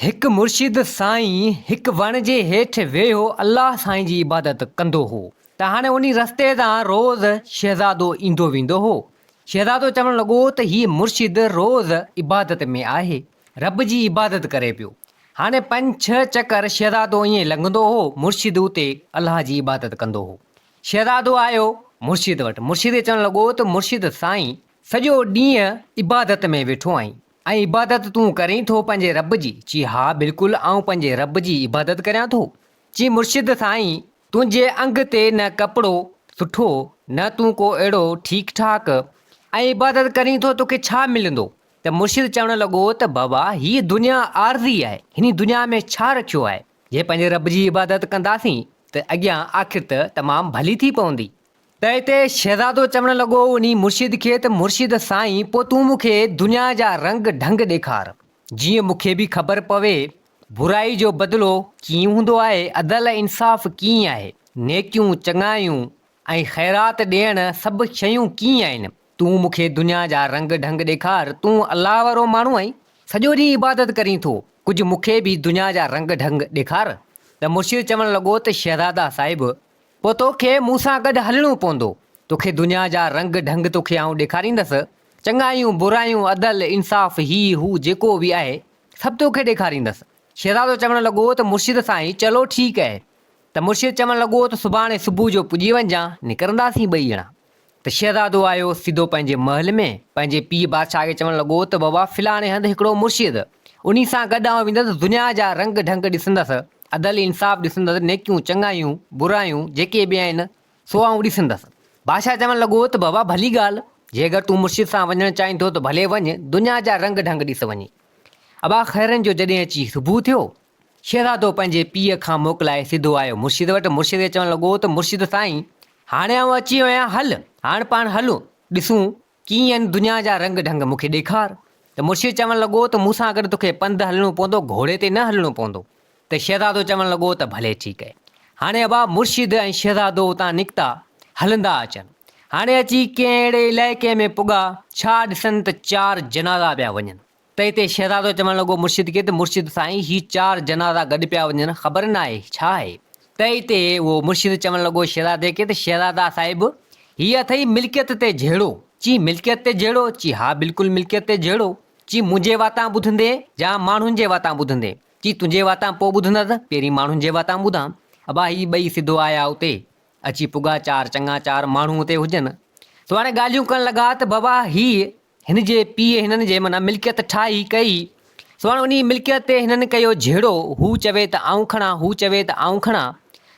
हिकु मुर्शिद साईं हिकु वण जे हेठि वेहो अलाह साईं जी इबादत कंदो हो त हाणे उन रस्ते तां रोज़ शहज़ादो ईंदो वेंदो हो। शहज़ादो चवणु लॻो त हीउ मुर्शिद रोज़ इबादत में आहे, रब जी इबादत करे पियो। हाणे 5-6 चकर शहज़ादो ईअं लंघंदो हो, मुर्शिद उते अलाह जी इबादत कंदो हो। शहज़ादो आयो मुर्शिद वटि, मुर्शिद चवणु लॻो त मुर्शिद साईं सॼो ॾींहुं इबादत में वेठो आहीं ऐं इबादत तूं करीं थो पंहिंजे रब जी? चई हा बिल्कुलु, आउं पंहिंजे रब जी इबादत करियां थो। चई मुर्शिद साईं तुंहिंजे अंग ते न कपिड़ो सुठो, न तूं को अहिड़ो ठीकु ठाक ऐं इबादत करीं थो, तोखे छा मिलंदो? त मुर्शिद चवणु लॻो त बाबा हीअ दुनिया आरज़ी आहे, हिन दुनिया में छा रखियो आहे? जे पंहिंजे रब जी इबादत कंदासीं त अॻियां आख़िर त तमामु भली थी पवंदी। त हिते शहज़ादो चवणु लॻो उन मुर्शिद खे त मुर्शिद साईं पोइ तूं मूंखे दुनिया जा रंग ढंग ॾेखार, जीअं मूंखे बि ख़बर पवे बुराई जो बदिलो कीअं हूंदो आहे, अदल इंसाफ़ कीअं आहे, नेकियूं चङायूं ऐं ख़ैरात ॾियण सभु शयूं कीअं आहिनि। तूं मूंखे दुनिया जा रंग ढंग ॾेखार। तूं अलाह वारो माण्हू आहीं, सॼो ॾींहुं इबादत करीं थो, कुझु मूंखे बि दुनिया जा रंग ढंग ॾेखार। त मुर्शिद चवणु लॻो त शहज़ादा साहिब पोइ तोखे मूं सां गॾु हलणो पवंदो, तोखे दुनिया जा रंग ढंग तोखे आउं ॾेखारींदसि, चङायूं बुरायूं अदल इंसाफ़ ही हू जेको बि आहे सभु तोखे ॾेखारींदसि। शहज़ादो चवणु लॻो त मुर्शिद साईं चलो ठीकु आहे। त मुर्शिद चवणु लॻो त सुभाणे सुबुह जो पुॼी वञजां, निकिरंदासीं ॿई ॼणा। त शहज़ादो आयो सिधो पंहिंजे महल में, पंहिंजे पीउ बादशाह खे चवणु लॻो त बाबा फिलाणे हंधि हिकिड़ो मुर्शिद, उन सां गॾु आउं वेंदुसि, दुनिया जा रंग ढंग ॾिसंदसि, अदल इंसाफ़ ॾिसंदसि, नेकियूं चङायूं बुरायूं जेके बि आहिनि सो आउं ॾिसंदसि। बादशाह चवणु लॻो त बाबा भली ॻाल्हि, जे अगरि तूं मुर्शिद सां वञणु चाहींदो त भले वञु, दुनिया जा रंग ढंग ॾिस वञी। अबा ख़ैरनि जो जॾहिं अची सुबुह थियो, शहज़ादो पंहिंजे पीउ खां मोकिलाए सिधो आयो मुर्शिद वटि। मुर्शिद चवणु लॻो त मुर्शिद साईं हाणे आउं अची वियो आहियां, हल हाणे पाण हलूं, ॾिसूं कीअं आहिनि दुनिया जा रंग ढंग, मूंखे ॾेखार। त मुर्शिद चवणु लॻो त मूंसां गॾु तोखे पंधु हलणो पवंदो, घोड़े ते न हलणो पवंदो। त शहज़ादो चवणु लॻो त भले ठीकु आहे। हाणे अबा मुर्शिद ऐं शहज़ादो उतां निकिता, हलंदा अचनि। हाणे अची कंहिं अहिड़े इलाइक़े में पुॻा, छा ॾिसनि त 4 जनाज़ा पिया वञनि। त हिते शहज़ादो चवणु लॻो मुर्शिद खे त मुर्शिद साईं ही 4 जनाज़ा गॾु पिया वञनि, ख़बर न आहे छा आहे। त हिते उहो मुर्शिद चवणु लॻो शहज़ादे खे त शहज़ादा साहिब हीअ अथई मिल्कियत ते झेड़ो। चई मिल्कियत ते झेड़ो? चई हा बिल्कुलु मिल्कियत ते झेड़ो। चई मुंहिंजे वातां ॿुधंदे या माण्हुनि जे वातां ॿुधंदे? चई तुंहिंजे वातां पोइ ॿुधंदसि, पहिरीं माण्हुनि जे वातां ॿुधां। अबा ही ॿई सिधो आया उते, अची पुॻा 4 माण्हू उते हुजनि। तो हाणे ॻाल्हियूं करणु लॻा त बाबा हिन जे पीउ हिननि जे माना मिल्कियत ठाही कई, सो हाणे उन मिल्कियत ते हिननि कयो झेड़ो, हू चवे त आउं खणां, हू चवे त आउं खणां,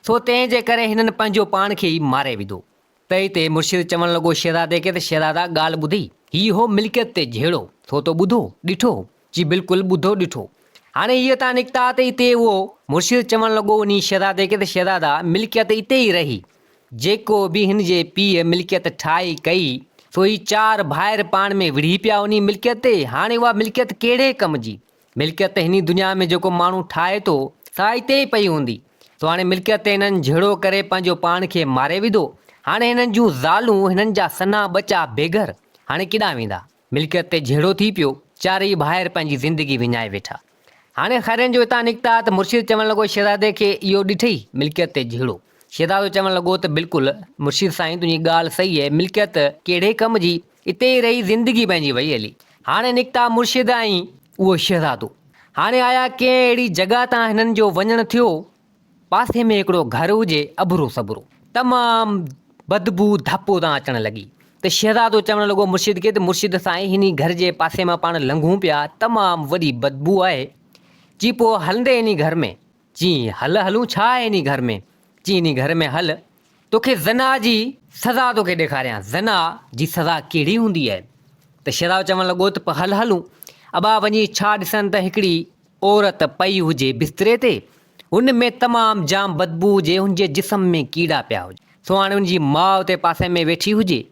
सो तंहिंजे करे हिननि पंहिंजो पाण खे ई मारे विधो। त हिते मुर्शिद चवणु लॻो शहज़ादे खे त शहज़ादा ॻाल्हि ॿुधी, हीउ हो मिल्कियत ते झेड़ो, सो तो ॿुधो ॾिठो? जी बिल्कुलु ॿुधो ॾिठो। हाणे हीअ तां निकिता त हिते उहो मुर्शिद चवणु लॻो उन शहज़ादे खे त शहज़ादा मिल्कियत हिते ई रही, जेको बि हिन जे पीउ मिल्कियत ठाही कई सो ही 4 भाइर पाण में विढ़ी पिया उन मिल्कियत ते। हाणे उहा मिल्कियत कहिड़े कम जी? मिल्कियत हिन दुनिया में जेको माण्हू ठाहे थो सा हिते ई पई हूंदी। सो हाणे मिल्कियत ते हिननि झेड़ो करे पंहिंजो पाण खे मारे विधो। हाणे हिननि जूं ज़ालूं, हिननि जा सना बचा बेघर, हाणे केॾां वेंदा? मिल्कियत ते झेड़ो थी पियो, 4 भाइर पंहिंजी ज़िंदगी विञाए वेठा। हाणे ख़ैरनि जो हितां निकिता त मुर्शिद चवणु लॻो शहज़ादे खे इहो ॾिठई मिल्कियत ते झेड़ो। शहज़ादो चवणु लॻो त बिल्कुलु मुर्शिद साईं तुंहिंजी ॻाल्हि सही आहे, मिल्कियत कहिड़े कम जी, हिते ई रही ज़िंदगी पंहिंजी वई हली। हाणे निकिता मुर्शिद ऐं उहो शहज़ादो, हाणे आया कंहिं अहिड़ी जॻह तां हिननि जो वञणु थियो, पासे में हिकिड़ो घरु हुजे अबरो सबरो, तमामु बदबू धपो तां अचणु लॻी। त शहज़ादो चवणु लॻो मुर्शिद खे त मुर्शिद साईं हिन घर जे पासे मां पाण लंघूं पिया, तमामु वॾी बदबू आहे। चई पोइ हलंदे इन घर में? चई हल हलूं, छा आहे इन घर में? चई इन घर में हल, तोखे ज़ना जी सज़ा तोखे ॾेखारियां, ज़ना जी सज़ा कहिड़ी हूंदी आहे। त शहज़ादो चवणु लॻो त पोइ हल हलूं। अबा वञी छा ॾिसनि त हिकिड़ी औरत पई हुजे बिस्तरे ते, हुन में तमामु जाम बदबू हुजे, हुनजे जिस्म में कीड़ा पिया हुजनि। सो हाणे हुनजी माउ हुते पासे में वेठी हुजे।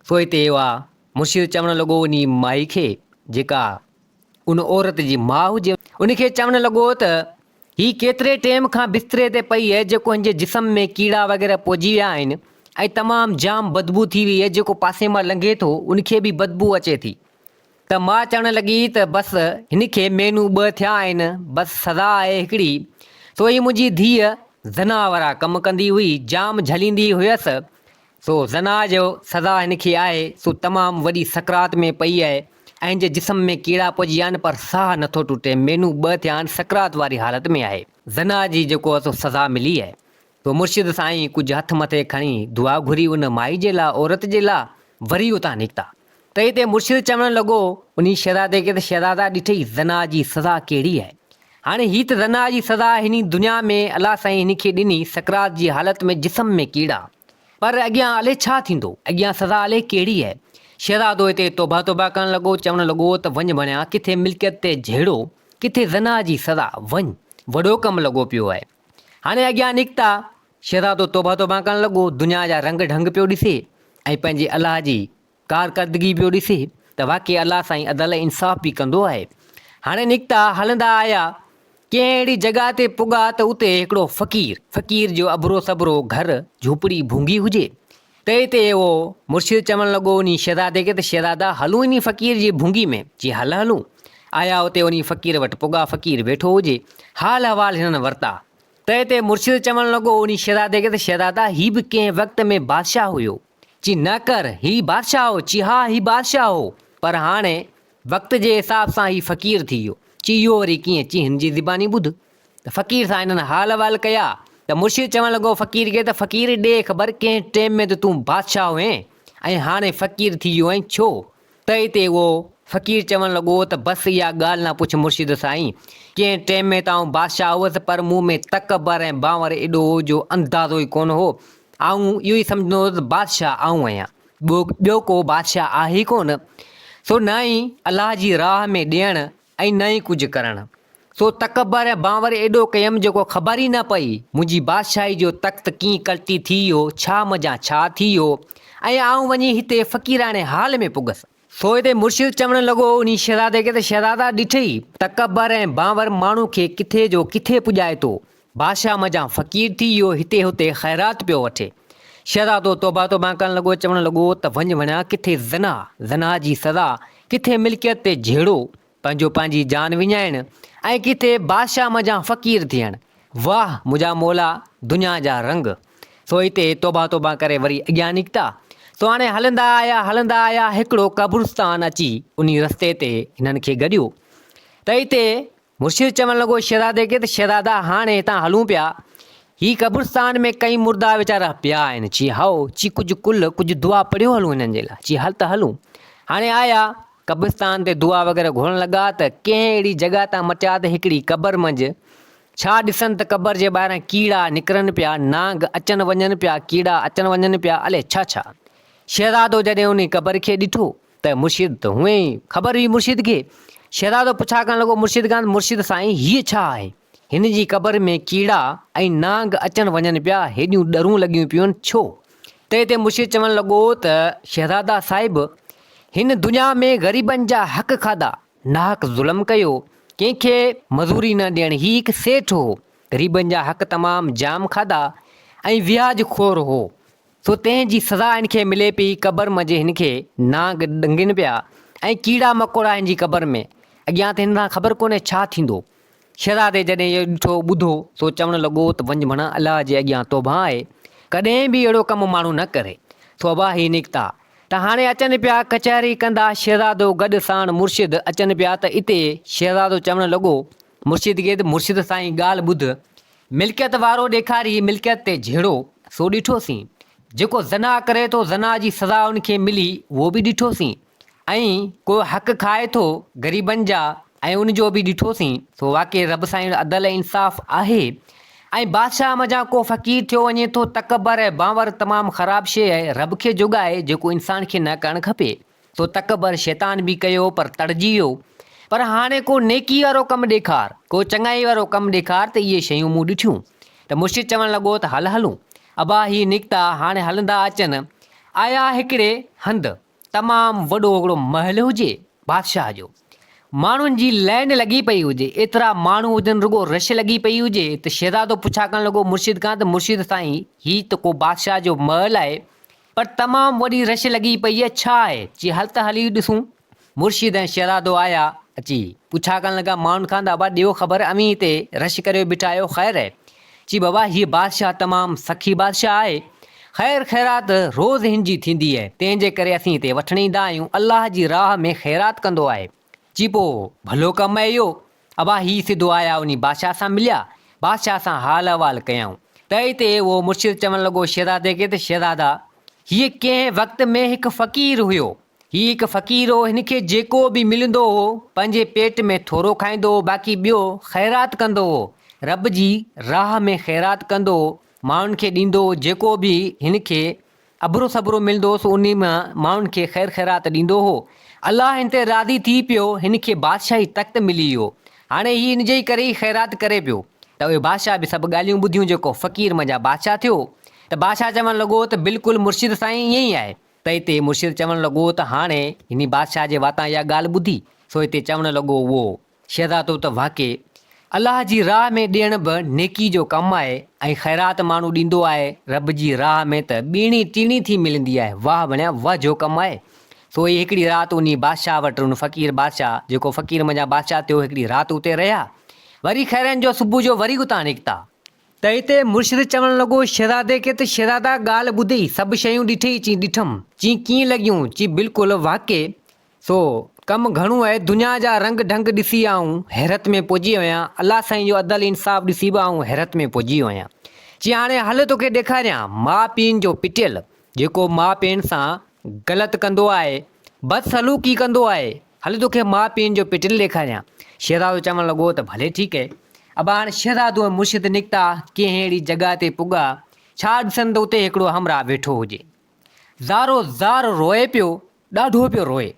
सो हिते उहा मुर्शिद चवणु लॻो उन माई खे, जेका उन औरत जी माउ हुजे, उनखे चवणु लॻो त ही केतिरे टाइम खां बिस्तरे ते पई आहे, जेको हिनजे जिस्म में कीड़ा वग़ैरह पइजी विया आहिनि ऐं तमामु जाम बदबू थी वई आहे, जेको पासे मां लंघे थो उनखे बि बदबू अचे थी। त मां चवणु लॻी त बसि हिन खे मेनू 2 थिया आहिनि, बसि सज़ा आहे हिकिड़ी। सो ही मुंहिंजी धीअ ज़ना वारा कमु कंदी हुई, जाम झलींदी हुयसि। सो ज़ना जो सज़ा हिन खे आहे सो तमामु वॾी सकरात में पई आहे ऐं जे जिस्म में कीड़ा पइजी विया आहिनि पर साह नथो टुटे, मेनू 2 थिया आहिनि, सकरात वारी हालत में आहे। ज़ना जी जेको आहे सो सज़ा मिली आहे। तो मुर्शिद साईं कुझु हथ मथे खणी दुआ घुरी उन माई जे लाइ, औरत जे लाइ, वरी उतां निकिता। त हिते मुर्शिद चवणु लॻो उन शहज़ादे खे, त शहज़ादा ॾिठई ज़ना जी सज़ा कहिड़ी आहे। हाणे ही त ज़ना जी सज़ा हिन दुनिया में अलाह साईं हिन खे ॾिनी सकरात जी हालत में, जिस्म में कीड़ा, पर अॻियां अलाए छा थींदो, अॻियां सज़ा अलाए कहिड़ी आहे। शहज़ादो हिते तौबा करणु लॻो, चवणु लॻो त वञ वञा किथे मिल्कियत ते झेड़ो, किथे ज़ना जी सज़ा, वञ, वॾो कमु लॻो पियो आहे। हाणे अॻियां निकिता, शहज़ादो तौबा करणु लॻो, दुनिया जा रंग ढंग पियो ॾिसे ऐं पंहिंजे अलाह जी कारकर्दगी पियो ॾिसे त वाक़ई अलाह साईं अदल इंसाफ़ बि कंदो आहे। हाणे निकिता, हलंदा आया, कंहिं अहिड़ी जॻह ते पुॻा त उते हिकिड़ो फ़क़ीर जो अबरो सबरो घर, झूपड़ी भूंगी हुजे। त हिते उहो मुर्शिद चवणु लॻो उन शहज़ादे खे, त शहज़ादा हलूं इन फ़क़ीर जी भूंगी में? जी हलूं। आया उते उन फ़क़ीर वटि पुॻा, फ़क़ीर वेठो हुजे, हाल अहिवाल हिननि वरिता। त हिते मुर्शिद चवणु लॻो उन शहज़ादे खे, त शहज़ादा ही बि कंहिं वक़्त में बादशाह हुयो। ची न कर, ही बादशाह हो। ची हा, ही बादशाह हो, पर हाणे वक़्त जे हिसाब सां ही फ़क़ीर थी वियो। ची इहो वरी कीअं? ची हिन जी ज़बानी ॿुध। त फ़क़ीर सां हिननि हाल अहिवाल कया। त मुर्शिद चवणु लॻो फ़क़ीर खे, त फ़क़ीर ॾे ख़बर कंहिं टाइम में त तूं बादशाह हुएं ऐं हाणे फ़क़ीर थी वियो आहीं, छो? त हिते उहो फ़क़ीर चवणु लॻो त बसि इहा ॻाल्हि न पुछ मुर्शिद साईं, कंहिं टाइम में त आउं बादशाह हुअसि पर मूं में तकबर ऐं बांवर एॾो हो जो अंदाज़ो ई कोन हो। आउं इहो ई सम्झंदो हो त बादशाह आउं आहियां, ॿियो को बादशाह आहे ई कोन। सो न ई अलाह जी राह में ॾियणु ऐं न ई कुझु करणु। सो तकबर ऐं बांवर एॾो कयमि जेको ख़बर ई न पई मुंहिंजी बादशाही जो तख़्त कीअं कल्टी थी वियो, छा मज़ा छा थी वियो, ऐं आउं वञी हिते फ़क़ीराणे हाल में पुॻसि। सो हिते मुर्शिद चवणु लॻो उन शहज़ादे खे, त शहज़ादा ॾिठई तकबर ऐं बांवर माण्हू खे किथे जो किथे पुॼाए थो, बादशाह मज़ा फ़क़ीर थी वियो, हिते हुते ख़ैरात पियो वठे। शहज़ादो तौबा करणु लॻो, चवणु लॻो त वञ वञा किथे ज़ना जी सज़ा, किथे मिल्कियत ते झेड़ो, पंहिंजी जान विञाइणु, ऐं किथे बादशाह मज़ा फ़क़ीर थियणु। वाह मुंहिंजा मौला दुनिया जा रंग। सो हिते तौबा करे वरी अॻियां निकिता। सो हाणे हलंदा आया हिकिड़ो क़ब्रिस्तान अची उन रस्ते ते हिननि खे गॾियो। त हिते मुर्शिद चवणु लॻो शहज़ादे खे, त शहज़ादा हाणे हितां हलूं पिया, ही क़ब्रिस्तान में कई मुर्दा वीचारा पिया आहिनि। ची हाओ, ची कुझु दुआ पढ़ियो हलूं हिननि जे लाइ। ची हल त हलूं। हाणे आया क़ब्रिस्तान ते दुआ वग़ैरह घुरण लॻा त कंहिं अहिड़ी जॻह तां मटिया त हिकिड़ी क़बर मंझि छा ॾिसनि त क़बर जे ॿाहिरां कीड़ा निकिरनि पिया, नांग अचनि वञनि पिया, कीड़ा अचनि वञनि पिया, अलाए छा। शहज़ादो जॾहिं उन क़बर खे ॾिठो त मुर्शिद त हुअं ई ख़बर हुई मुर्शिद खे। शहज़ादो पुछा करणु लॻो मुर्शिद खां, मुर्शिद साईं हीअ छा आहे? हिन जी क़बर में कीड़ा ऐं नांग अचनि वञनि पिया, हेॾियूं ॾरूं लॻियूं पियूं आहिनि, छो? त हिते मुर्शिद चवणु लॻो त शहज़ादा साहिब, हिन दुनिया में ग़रीबनि जा हक़ खाधा, नाहक ज़ुल्म कयो, कंहिंखे मज़ूरी न ॾियण। ही हिकु सेठ हो, ग़रीबनि जा हक़ तमामु जाम खाधा ऐं व्याज खोर हो। सो तंहिंजी सज़ा हिन खे मिले पई। क़बर मंझि हिन खे नांग ॾंगनि पिया ऐं कीड़ा मकोड़ा हिन जी क़बर में। अॻियां त हिन सां ख़बर कोन्हे छा थींदो। शहज़ादे जॾहिं इहो ॾिठो ॿुधो सो चवणु लॻो त वञ वञा अलाह जे अॻियां तौबा आहे, कॾहिं बि अहिड़ो कमु माण्हू न करे। तौबा ही निकिता। त हाणे अचनि पिया कचहरी कंदा शहज़ादो गॾु साण मुर्शिद अचनि पिया। त हिते शहज़ादो चवणु लॻो मुर्शिद खे, त मुर्शिद साईं ॻाल्हि ॿुध, मिल्कियत वारो ॾेखारी मिल्कियत ते झेड़ो, सो ॾिठोसीं। जेको ज़ना करे थो ज़ना जी सज़ा उनखे मिली, उहो बि ॾिठोसीं। ऐं को हक़ खाए थो ग़रीबनि जा, ऐं उनजो बि ॾिठोसीं। सो वाक़ई रब साईं अदल इंसाफ़ आहे। ऐं बादशाह मज़ा को फ़क़ीर थियो वञे थो, तकबर ऐं बांवर तमामु ख़राबु शइ आहे, रब खे जोॻाए जेको इंसान खे न करणु खपे। सो तकबर शैतान बि कयो पर तड़जी वियो। पर हाणे को नेकी वारो कमु ॾेखार, को चङाई वारो कमु ॾेखार, त इहे शयूं मूं ॾिठियूं। त मुर्शिद चवणु लॻो त हलूं। अबा ही निकिता। हाणे हलंदा अचनि आया हिकिड़े हंधि, तमामु वॾो हिकिड़ो महल हुजे बादशाह जो, माण्हुनि जी लाइन लॻी पई हुजे, एतिरा माण्हू हुजनि, रुॻो रश लॻी पई हुजे। त शहज़ादो पुछा करणु लॻो मुर्शिद खां, त मुर्शिद साईं ही त को बादशाह जो महल आहे पर तमामु वॾी रश लॻी पई आहे, छा आहे? जी हल त हली ॾिसूं। मुर्शिद ऐं शहज़ादो आया अची पुछा करण लॻा माण्हुनि खां त बाबा ॾियो ख़बर अमी हिते रश करे बीठा आहियो ख़ैर आहे जी बाबा हीअ बादशाह तमामु सखी बादशाह आहे ख़ैर ख़ैरात रोज़ हिन जी थींदी आहे तंहिंजे करे असीं हिते वठणु ईंदा आहियूं अलाह जी राह में ख़ैरात कंदो आहे जी पोइ भलो कमु आहे इहो अबा हीअ सिधो आया उन बादशाह सां मिलिया बादशाह सां हाल अहवाल कयऊं त हिते उहो मुर्शिद चवणु लॻो शहज़ादे खे त शहज़ादा हीअ कंहिं वक़्त में हिकु फ़क़ीर हुयो हीअ हिकु फ़क़ीर हो हिन खे जेको बि मिलंदो हो पंहिंजे पेट में थोरो खाईंदो हो बाक़ी ॿियो ख़ैरात कंदो हो रब जी राह में ख़ैरात कंदो हो माण्हुनि खे ॾींदो हो जेको बि हिन खे अबरो सबरो मिलंदो हो सो उन मां माण्हुनि खे ख़ैर ख़ैरात ॾींदो हो अलाह हिन ते राज़ी थी पियो हिन खे बादशाही तख़्त मिली वियो हाणे हीअ हिन जे करे ई ख़ैरात करे पियो त उहे बादशाह बि सभु ॻाल्हियूं ॿुधियूं जेको फ़क़ीर मञा बादशाह थियो त बादशाह चवणु लॻो त बिल्कुलु मुर्शिद साईं ईअं ई आहे त हिते मुर्शिद चवणु लॻो त हाणे हिन बादशाह जे वाता इहा ॻाल्हि ॿुधी सो हिते चवणु लॻो उहो शहज़ादो त वाक़ई अलाह जी राह में ॾियण बि नेकी जो कमु आहे ऐं ख़ैरात माण्हू ॾींदो आहे रब जी राह में त ॿीणी टीणी थी मिलंदी आहे वाह बणिया वाह जो कमु आहे सो इहे हिकिड़ी राति उन बादशाह वटि उन फ़क़ीर बादशाह जेको फ़क़ीर मञा बादशाह थियो हिकिड़ी राति उते रहिया वरी ख़ैरनि जो सुबुह जो वरी उतां निकिता त हिते मुर्शिद चवणु लॻो शहज़ादे खे त शहज़ादा ॻाल्हि ॿुधी सभु शयूं ॾिठी चई ॾिठमि चई कीअं लॻियूं चई बिल्कुलु वाक़ई सो कमु घणो आहे दुनिया जा रंग ढंग ॾिसी आऊं हैरत में पहुची विया अलाह साईं जो अदल इंसाफ़ ॾिसी बि आऊं हैरत में पहुची विया चई हाणे हल तोखे ॾेखारियां माउ पीउ जो पिटियल जेको माउ पीउ सां ग़लति कंदो आहे बदसलूकी कंदो आहे हल तोखे माउ पीउ जो पिटियल ॾेखारियां शहज़ादो चवणु लॻो त भले ठीकु आहे अब हाणे शहज़ादो ऐं मुर्शिद निकिता कंहिं अहिड़ी जॻह ते पुॻा छा ॾिसनि त उते हिकिड़ो हमरा वेठो हुजे ज़ारो ज़ार रोए पियो ॾाढो पियो रोए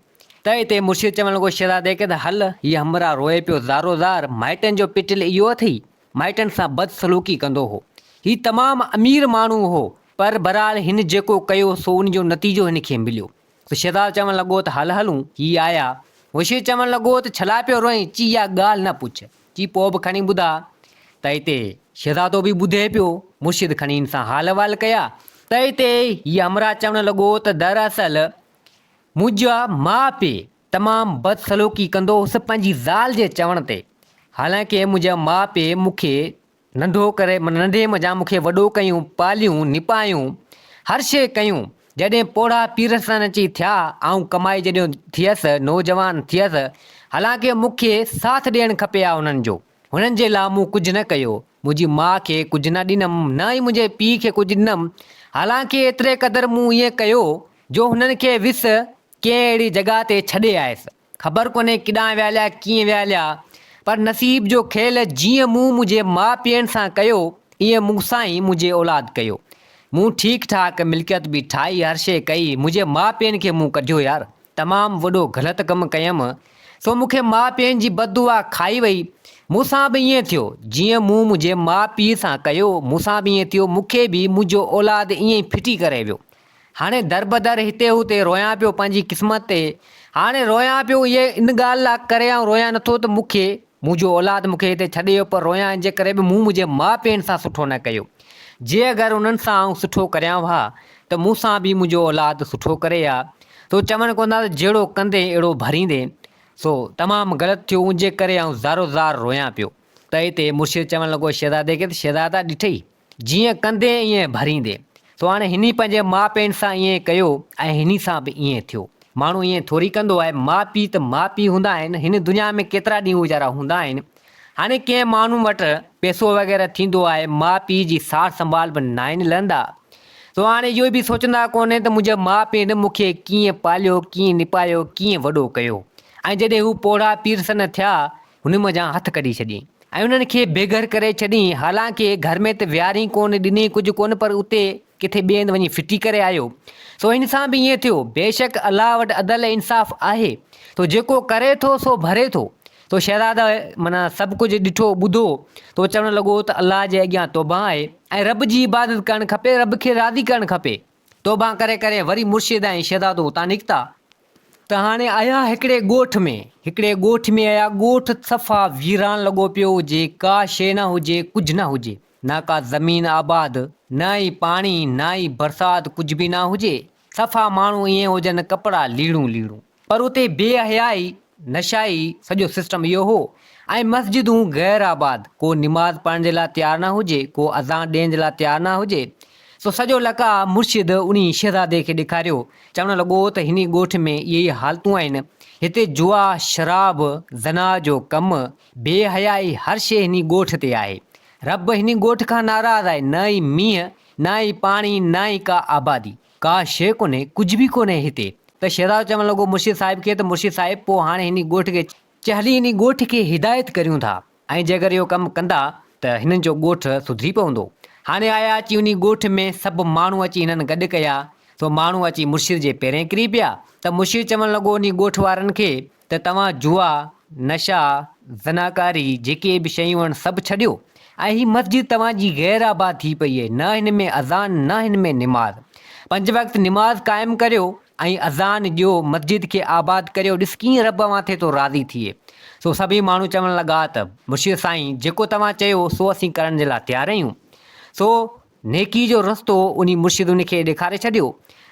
त हिते मुर्शिद चवणु लॻो शहज़ादे खे त हल हीअ हमरा रोए पियो ज़ारो ज़ार माइटनि जो पिटिल इहो अथई माइटनि सां बदसलूकी कंदो हो हीउ तमामु अमीर माण्हू हो पर बहरहाल हिन जेको कयो सो उन जो नतीजो हिन खे मिलियो त शहज़ादो चवणु लॻो त हल हलूं हीअ आया मुर्शिद चवणु लॻो त छला पियो रोई चई इहा ॻाल्हि न पुछ चई पोइ बि खणी ॿुधा त हिते शहज़ादो बि ॿुधे पियो मुर्शिद खणी हिन सां हाल अहवाल कया त हिते हीअ हमरा चवणु लॻो त दरअसल मुंहिंजा माउ पीउ तमामु बदसलूकी कंदो हुउसि पंहिंजी ज़ाल जे चवण ते हालांकि मुंहिंजा माउ पीउ मूंखे नंढो करे नंढे मज़ा मूंखे वॾो कयूं पालियूं निपायूं हर शइ कयूं जॾहिं पोड़ा पीरसन अची थिया ऐं कमाई जॾहिं थियसि नौजवान थियसि हालांकि मूंखे साथ ॾियणु खपे आहे हुननि जो हुननि जे लाइ मूं कुझु न कयो मुंहिंजी माउ खे कुझु न ॾिनमि न ई मुंहिंजे पीउ खे कुझु ॾिनमि हालांकि एतिरे क़दुरु मूं ईअं कयो जो हुननि खे विस कंहिं अहिड़ी जॻह ते छॾे आयुसि ख़बर कोन्हे किॾां विया हलिया कीअं विया हलिया पर नसीब जो खेल जीअं मूं मुंहिंजे माउ पीउनि सां कयो ईअं मूंसां ई मुंहिंजे औलाद कयो मूं ठीकु ठाक मिल्कियत बि ठाही हर शइ कई मुंहिंजे माउ पीउनि खे मूं कढियो यार तमामु वॾो ग़लति कमु कयमि सो मूंखे माउ पीउनि जी बददुआ खाई वई मूंसां बि ईअं थियो जीअं मूं मुंहिंजे माउ पीउ सां कयो मूंसां बि ईअं थियो मूंखे बि मुंहिंजो औलाद ईअं ई फिटी करे वियो हाणे दर बदर हिते हुते रोयां पियो पंहिंजी क़िस्मत ते हाणे रोयां पियो इहे इन ॻाल्हि लाइ करे ऐं रोयां नथो त मूंखे मुंहिंजो औलाद मूंखे हिते छॾे वियो पर रोयां जे करे बि मूं मुंहिंजे माउ पीउनि सां सुठो न कयो जे अगरि उन्हनि सां आउं सुठो करियां हा त मूंसां बि मुंहिंजो औलाद सुठो करे हा तो चवणु कोन था त जहिड़ो कंदे अहिड़ो भरींदे सो तमामु ग़लति थियो उन जे करे आउं ज़ारो ज़ार रोयां पियो त हिते मुर्शिद चवणु लॻो शहज़ादे खे त शहज़ादा ॾिठई जीअं कंदे ईअं भरींदे सो हाणे हिन पंहिंजे माउ पीउनि सां ईअं कयो ऐं हिन सां बि ईअं थियो माण्हू ईअं थोरी कंदो आहे माउ पीउ त माउ पीउ हूंदा आहिनि हिन दुनिया में केतिरा ॾींहं वीचारा हूंदा आहिनि हाणे कंहिं माण्हू वटि पैसो वग़ैरह थींदो आहे माउ पीउ जी सार संभाल बि न आहिनि लहंदा सो हाणे इहो बि सोचंदा कोन्हे त मुंहिंजा माउ पीउ मूंखे कीअं पालियो कीअं निपायो कीअं वॾो कयो ऐं जॾहिं हू पोड़ा पीरसन थिया हुन मज़ा हथु कढी छॾियईं ऐं उन्हनि खे बेघर करे छॾियईं हालांकि घर में त विहारियईं कोन ॾिनई कुझु कोन पर उते किथे ॿिए हंधि वञी फिटी करे आयो सो हिन सां बि ईअं थियो बेशक अलाह वटि अदल इंसाफ़ आहे तो जेको करे थो सो भरे थो तो शहज़ादा माना सभु कुझु ॾिठो ॿुधो तो चवणु लॻो त अलाह जे अॻियां तौबा आहे ऐं रब जी इबादत करणु खपे रब खे राज़ी करणु खपे तौबा करे करे वरी मुर्शिद ऐं शहज़ादो उतां निकिता त हाणे आया हिकिड़े ॻोठ में आया ॻोठ सफ़ा वीरान लॻो पियो हुजे का शइ न हुजे कुझु न हुजे न का ज़मीन आबाद न ई पाणी न ई बरसाति कुझु बि न हुजे सफ़ा माण्हू ईअं हुजनि कपिड़ा लीड़ूं पर उते बेहयाई नशाई सॼो सिस्टम इहो हो। ऐं मस्जिदूं गैर आबाद, को निमाज़ पढ़ण जे लाइ तयारु न हुजे, को अज़ान ॾियण जे लाइ तयारु न हुजे। सो सॼो लका मुर्शिद उन शहज़ादे खे ॾेखारियो, चवणु लॻो त हिन ॻोठ में इहे ई हालतूं आहिनि। हिते जुआ, शराब, ज़ना जो कमु, बेहयाई, हर शइ हिन ॻोठ ते आहे। रब हिन ॻोठ खां नाराज़ आहे। न ई मींहं, न ई पाणी, न ई का आबादी, का शइ कोन्हे, कुझु बि कोन्हे हिते। त शहज़ादो चवणु लॻो मुर्शिद साहिब खे, त मुर्शिद साहिब पोइ हाणे हिन ॻोठ खे हली हिन ॻोठ खे हिदायत करियूं था, ऐं जेकर इहो कमु कंदा त हिननि जो ॻोठ सुधरी पवंदो। हाणे आया अची उन ॻोठ में सभु माण्हू अची हिननि गॾु कया। सो माण्हू अची मुर्शिद जे पेरें किरी पिया। त मुर्शिद चवणु लॻो उन ॻोठ वारनि खे त तव्हां जुआ, नशा, ज़नाकारी, जेके बि शयूं आहिनि सभु छॾियो, ऐं ही मस्जिद तव्हांजी गैर आबाद थी पई आहे। न हिन में अज़ान, न हिन में निमाज़। 5 वक़्त निमाज़ क़ाइमु करियो ऐं अज़ान ॾियो, मस्जिद खे आबाद करियो। ॾिस कीअं रब माथे तो राज़ी थिए। सो सभई माण्हू चवणु लॻा त मुर्शिद साईं, जेको तव्हां चयो सो असीं करण जे लाइ तयारु आहियूं। सो नेकी जो रस्तो उन मुर्शिद उन खे ॾेखारे छॾियो।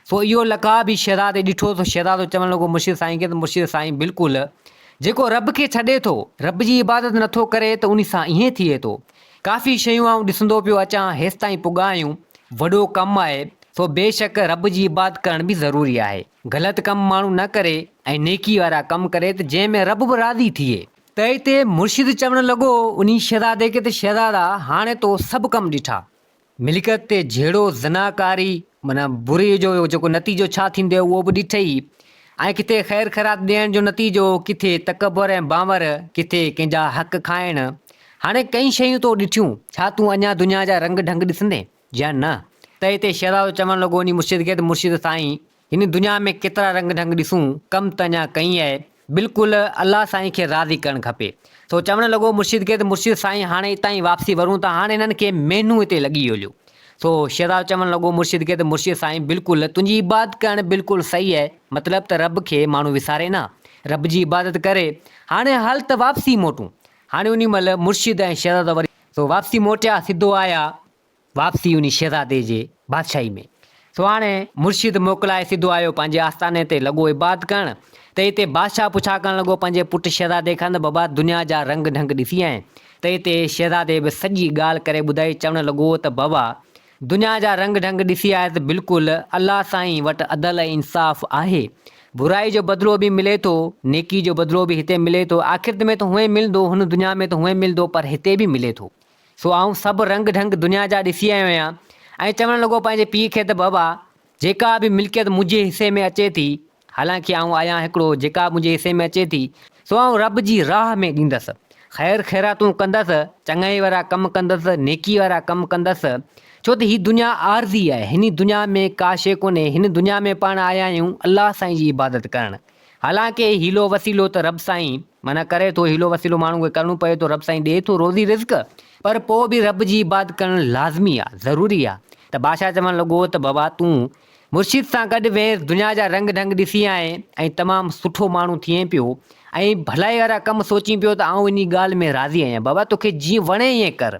सो इहो लका बि शहज़ादे ॾिठो। त शहज़ादो चवणु लॻो मुर्शिद साईं खे, त मुर्शिद साईं बिल्कुलु, जेको रब खे छॾे थो, रब जी इबादत नथो करे, त उन सां ईअं थिए थो। काफ़ी शयूं आऊं ॾिसंदो पियो अचां, हेसि ताईं पुॻा आहियूं, वॾो कमु आहे। सो बेशक रब जी इबादत करण बि ज़रूरी आहे। ग़लति कमु माण्हू न करे ऐं नेकी वारा कमु करे, त जंहिंमें रब बि राज़ी थिए। त हिते मुर्शिद चवणु लॻो उन शहज़ादे खे, त शहज़ादा हाणे तो सभु कमु ॾिठा, मिल्कियत ते झेड़ो, ज़नाकारी, माना बुरे जो जेको नतीजो छा थींदो उहो बि ॾिठई। ऐं किथे ख़ैर ख़ैरात ॾियण जो नतीजो, किथे तकबर ऐं बांवर, किथे कंहिंजा हक़ खाइण। हाणे कई शयूं तो ॾिठियूं, छा तूं अञा दुनिया जा रंग ढंग ॾिसंदे या न? त हिते शहज़ादो चवणु लॻो उन मुर्शिद खे, त मुर्शिद साईं, हिन दुनिया में केतिरा रंग ढंग ॾिसूं, कमु त अञा कई आहे। बिल्कुलु अलाह साईं खे राज़ी करणु खपे। सो चवणु लॻो मुर्शिद खे, त मुर्शिद साईं हाणे हितां ई वापसी वरूं था, हाणे हिननि खे मेनू हिते लॻी वियो। सो शहज़ादो चवणु लॻो मुर्शिद खे, त मुर्शिद साईं बिल्कुलु तुंहिंजी इबादत करणु बिल्कुलु सही आहे। मतिलबु त रब खे माण्हू विसारे न, रब जी इबादत करे। हाणे हल त वापसी मोटूं। हाणे उन महिल मुर्शिद ऐं शहज़ादो वरी सो वापसी मोटिया, सिधो आया वापसी उन शहज़ादे जे बादशाही में। सो हाणे मुर्शिद मोकिलाए सिधो आयो पंहिंजे आस्थाने ते, लॻो इबादत करणु। त हिते बादशाह पुछा करणु लॻो पंहिंजे पुटु शहज़ादे खां, त बाबा दुनिया जा रंग ढंग ॾिसी आए। त हिते शहज़ादे बि सॼी ॻाल्हि करे ॿुधाई। चवणु लॻो त बाबा दुनिया जा रंग ढंग ॾिसी आहे, त बिल्कुलु अलाह साईं वटि अदल ऐं इंसाफ़ आहे। बुराई जो बदिलो बि मिले थो, नेकी जो बदिलो बि हिते मिले थो। आख़िरत में त हुए मिलंदो, हुन दुनिया में त हुए मिलंदो, पर हिते बि मिले थो। सो आऊं सभु रंग ढंग दुनिया जा ॾिसी आयो आहियां। ऐं चवणु लॻो पंहिंजे पीउ खे, त बाबा जेका बि मिल्कियत मुंहिंजे हिसे में अचे थी, हालांकि आऊं आहियां हिकिड़ो, जेका मुंहिंजे हिसे में अचे थी सो आऊं रब जी राह में ॾींदसि। ख़ैर ख़ैरातूं कंदसि, चङाई वारा कमु कंदसि, नेकी वारा कमु कंदसि। छो त हीअ दुनिया आरज़ी आहे, हिन दुनिया में का शइ कोन्हे। हिन दुनिया में पाण आया आहियूं अलाह साईं जी इबादत करणु। हालांकि हीलो वसीलो त रब साईं माना करे थो, हीलो वसीलो माण्हू खे करिणो पए थो, रब साईं ॾिए थो रोज़ी रिज़्क़, पर पोइ बि रब जी इबादत करणु लाज़मी आहे, ज़रूरी आहे। त बादशाह चवणु लॻो त बाबा तूं मुर्शिद सां गॾु वेह, दुनिया जा रंग ढंग ॾिसी आए ऐं तमामु सुठो माण्हू थिए पियो ऐं भलाई वारा कमु सोची पियो, त आऊं इन ॻाल्हि में राज़ी आहियां। बाबा तोखे जीअं वणे ईअं कर।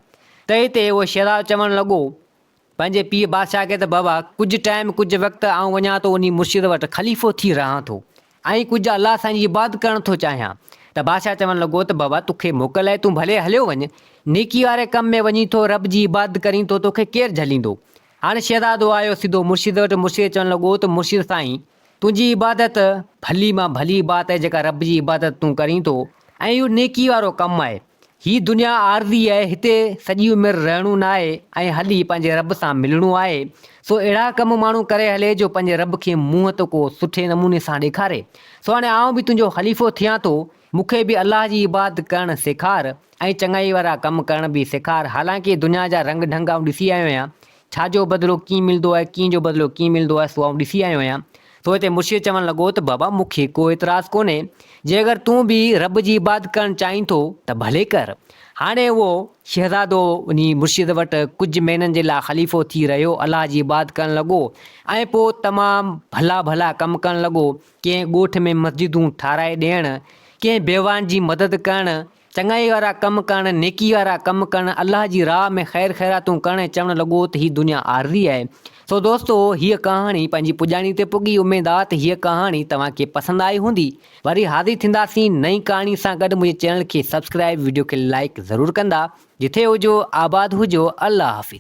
त हिते उहो शहज़ादो चवणु लॻो पंहिंजे पीउ बादशाह खे, त बाबा कुझु टाइम, कुझु वक़्तु आऊं वञा थो उन मुर्शिद वटि, ख़लीफ़ो थी रहां थो ऐं कुझु अलाह साईं जी इबादत करणु थो चाहियां। त बादशाह चवणु लॻो त बाबा तोखे मोकल आहे, तूं भले हलियो वञु, नेकी वारे कम में वञी थो, रब जी इबादत करीं थो, तोखे केरु झलींदो। हाणे शहज़ादो आयो सिधो मुर्शिद वटि। मुर्शिद चवणु लॻो त मुर्शिद साईं तुंहिंजी इबादत भली मां भली बात आहे, जेका रब जी इबादत तूं करीं थो, ऐं इहो नेकी वारो कमु आहे। हीअ दुनिया आरज़ी आहे, हिते सॼी उमिरि रहणो न आहे ऐं हली पंहिंजे रब सां मिलणो आहे। सो अहिड़ा कम माण्हू करे हले जो पंहिंजे रब खे मुंहं त को सुठे नमूने सां ॾेखारे। सो हाणे आउं बि तुंहिंजो ख़लीफ़ो थियां थो, मूंखे बि अलाह जी इबादत करणु सेखार ऐं चङाई वारा कमु करण बि सेखार। हालांकि दुनिया जा रंग ढंग आउं ॾिसी आयो आहियां, छाजो बदिलो कीअं मिलंदो आहे, कीअं जो बदिलो कीअं मिलंदो आहे, सो आउं ॾिसी आयो आहियां। सो हिते मुर्शिद चवणु लॻो त बाबा मूंखे को एतिराज़ु कोन्हे, जे अगरि तूं बि रब जी इबादत करणु चाहीं थो त भले कर। हाणे उहो शहज़ादो उन मुर्शिद वटि कुझु महीननि जे लाइ ख़लीफ़ो थी रहियो, अलाह जी इबादत करणु लॻो ऐं पोइ तमामु भला भला कमु करणु लॻो। कंहिं ॻोठ में मस्जिदूं ठाराए ॾियणु, कंहिं बेवान जी मदद करणु, चङाई वारा कम करणु, नेकी वारा कम करणु, अल्लाह जी राह में ख़ैर ख़ैरातूं करणु चवणु लॻो त हीअ दुनिया आरज़ी आहे। सो दोस्तो, हीअ कहाणी पंहिंजी पुॼाणी ते पुॻी। उमेद आहे त हीअ कहाणी तव्हांखे पसंदि आई हूंदी। वरी हाज़िर थींदासीं नई कहाणी सां गॾु। मुंहिंजे चैनल खे सब्सक्राइब, वीडियो खे लाइक ज़रूरु कंदा। जिथे हुजो आबाद हुजो। अल्लाह हाफ़िज़।